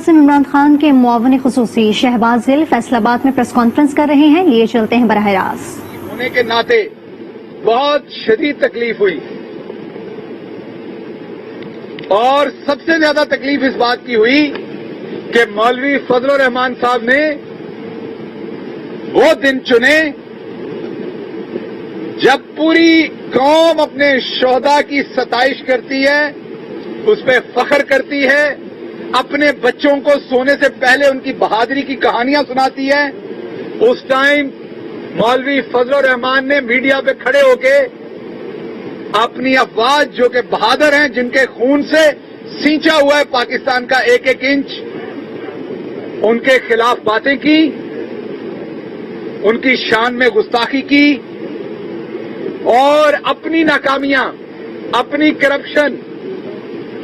اعظم عمران خان کے معاون خصوصی شہباز ذیل فیصل آباد میں پریس کانفرنس کر رہے ہیں، لیے چلتے ہیں براہ راست۔ ہونے کے ناطے بہت شدید تکلیف ہوئی اور سب سے زیادہ تکلیف اس بات کی ہوئی کہ مولوی فضل الرحمان صاحب نے وہ دن چنے جب پوری قوم اپنے شہداء کی ستائش کرتی ہے، اس پہ فخر کرتی ہے، اپنے بچوں کو سونے سے پہلے ان کی بہادری کی کہانیاں سناتی ہے۔ اس ٹائم مولوی فضل الرحمان نے میڈیا پہ کھڑے ہو کے اپنی افواج جو کہ بہادر ہیں، جن کے خون سے سینچا ہوا ہے پاکستان کا ایک ایک انچ، ان کے خلاف باتیں کی، ان کی شان میں گستاخی کی اور اپنی ناکامیاں، اپنی کرپشن،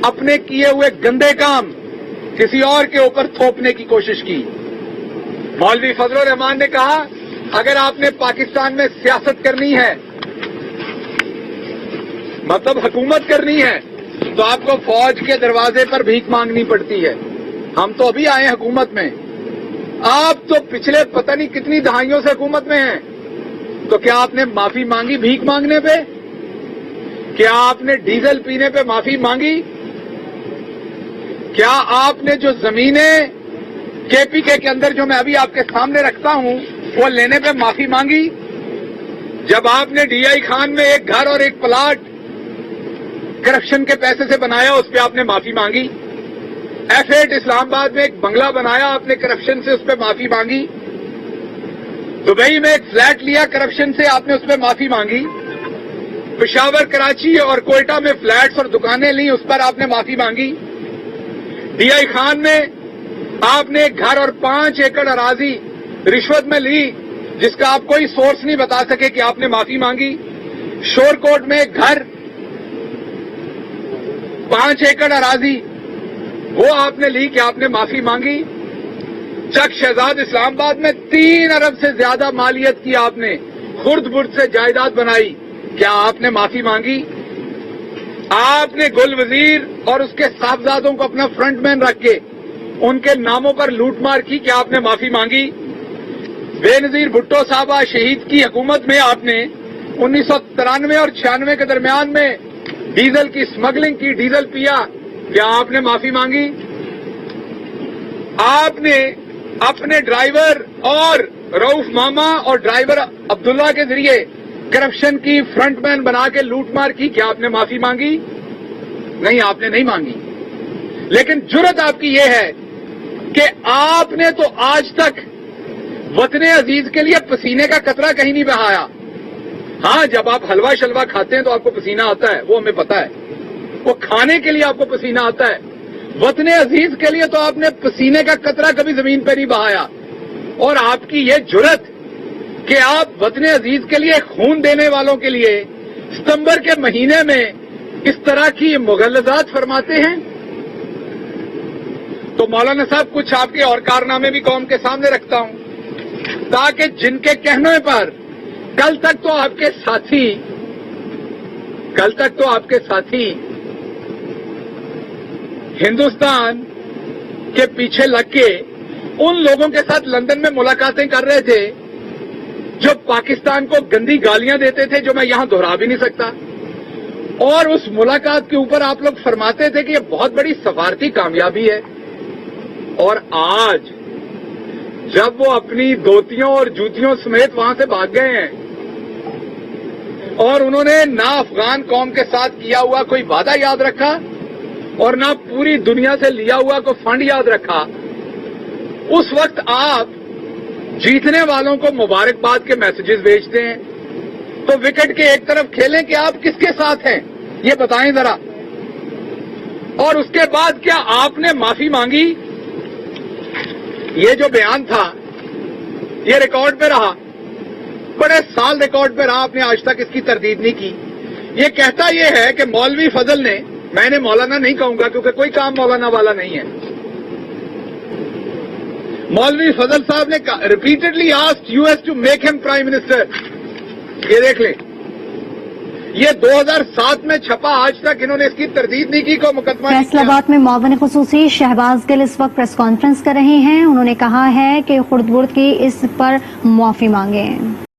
اپنے کیے ہوئے گندے کام کسی اور کے اوپر تھوپنے کی کوشش کی۔ مولوی فضل الرحمان نے کہا اگر آپ نے پاکستان میں سیاست کرنی ہے، مطلب حکومت کرنی ہے، تو آپ کو فوج کے دروازے پر بھیک مانگنی پڑتی ہے۔ ہم تو ابھی آئے حکومت میں، آپ تو پچھلے پتہ نہیں کتنی دہائیوں سے حکومت میں ہیں، تو کیا آپ نے معافی مانگی بھیک مانگنے پہ؟ کیا آپ نے ڈیزل پینے پہ معافی مانگی؟ کیا آپ نے جو زمینیں کے پی کے اندر جو میں ابھی آپ کے سامنے رکھتا ہوں وہ لینے پہ معافی مانگی؟ جب آپ نے ڈی آئی خان میں ایک گھر اور ایک پلاٹ کرپشن کے پیسے سے بنایا، اس پہ آپ نے معافی مانگی؟ F8 اسلام آباد میں ایک بنگلہ بنایا آپ نے کرپشن سے، اس پہ معافی مانگی؟ دبئی میں ایک فلیٹ لیا کرپشن سے، آپ نے اس پہ معافی مانگی؟ پشاور، کراچی اور کوئٹہ میں فلیٹس اور دکانیں لی، اس پر آپ نے معافی مانگی؟ ڈی آئی خان میں آپ نے ایک گھر اور 5 ایکڑ اراضی رشوت میں لی، جس کا آپ کوئی سورس نہیں بتا سکے کہ آپ نے معافی مانگی؟ شور کوٹ میں ایک گھر 5 ایکڑ اراضی وہ آپ نے لی کہ آپ نے معافی مانگی؟ چک شہزاد اسلام آباد میں 3 ارب سے زیادہ مالیت کی آپ نے، خرد برد سے جائیداد بنائی، کیا آپ نے معافی مانگی؟ آپ نے گل وزیر اور اس کے صاحبزادوں کو اپنا فرنٹ مین رکھ کے ان کے ناموں پر لوٹ مار کی، کیا آپ نے معافی مانگی؟ بے نظیر بھٹو صاحبہ شہید کی حکومت میں آپ نے 1993 اور 96 کے درمیان میں ڈیزل کی اسمگلنگ کی، ڈیزل پیا، کیا آپ نے معافی مانگی؟ آپ نے اپنے ڈرائیور اور رؤف ماما اور ڈرائیور عبداللہ کے ذریعے کرپشن کی فرنٹ مین بنا کے لوٹ مار کی، کیا آپ نے معافی مانگی؟ نہیں، آپ نے نہیں مانگی۔ لیکن جرت آپ کی یہ ہے کہ آپ نے تو آج تک وطن عزیز کے لیے پسینے کا قطرہ کہیں نہیں بہایا۔ ہاں، جب آپ حلوہ شلوہ کھاتے ہیں تو آپ کو پسینہ آتا ہے، وہ ہمیں پتا ہے، وہ کھانے کے لیے آپ کو پسینہ آتا ہے۔ وطن عزیز کے لیے تو آپ نے پسینے کا قطرہ کبھی زمین پہ نہیں بہایا۔ اور آپ کی یہ جرت کہ آپ وطن عزیز کے لیے خون دینے والوں کے لیے ستمبر کے مہینے میں اس طرح کی مغلظات فرماتے ہیں، تو مولانا صاحب کچھ آپ کے اور کارنامے بھی قوم کے سامنے رکھتا ہوں، تاکہ جن کے کہنے پر کل تک تو آپ کے ساتھی ہندوستان کے پیچھے لگ کے ان لوگوں کے ساتھ لندن میں ملاقاتیں کر رہے تھے جو پاکستان کو گندی گالیاں دیتے تھے، جو میں یہاں دہرا بھی نہیں سکتا، اور اس ملاقات کے اوپر آپ لوگ فرماتے تھے کہ یہ بہت بڑی سفارتی کامیابی ہے۔ اور آج جب وہ اپنی دوتیوں اور جوتیوں سمیت وہاں سے بھاگ گئے ہیں اور انہوں نے نہ افغان قوم کے ساتھ کیا ہوا کوئی وعدہ یاد رکھا اور نہ پوری دنیا سے لیا ہوا کوئی فنڈ یاد رکھا، اس وقت آپ جیتنے والوں کو مبارکباد کے میسجز بھیجتے ہیں، تو وکٹ کے ایک طرف کھیلیں کہ آپ کس کے ساتھ ہیں یہ بتائیں ذرا۔ اور اس کے بعد کیا آپ نے معافی مانگی؟ یہ جو بیان تھا یہ ریکارڈ پہ رہا، بڑے سال ریکارڈ پہ رہا، آپ نے آج تک اس کی تردید نہیں کی۔ یہ کہتا یہ ہے کہ مولوی فضل نے، میں نے مولانا نہیں کہوں گا کیونکہ کوئی کام مولانا والا نہیں ہے، مولوی فضل صاحب نے repeatedly asked US to make him prime minister. یہ دیکھ لیں، یہ 2007 میں چھپا، آج تک انہوں نے اس کی تردید نہیں کی، کوئی مقدمہ نہیں فیصل کیا۔ آباد میں معاون خصوصی شہباز گل اس وقت پریس کانفرنس کر رہے ہیں. انہوں نے کہا ہے کہ خرد برد کی اس پر معافی مانگیں.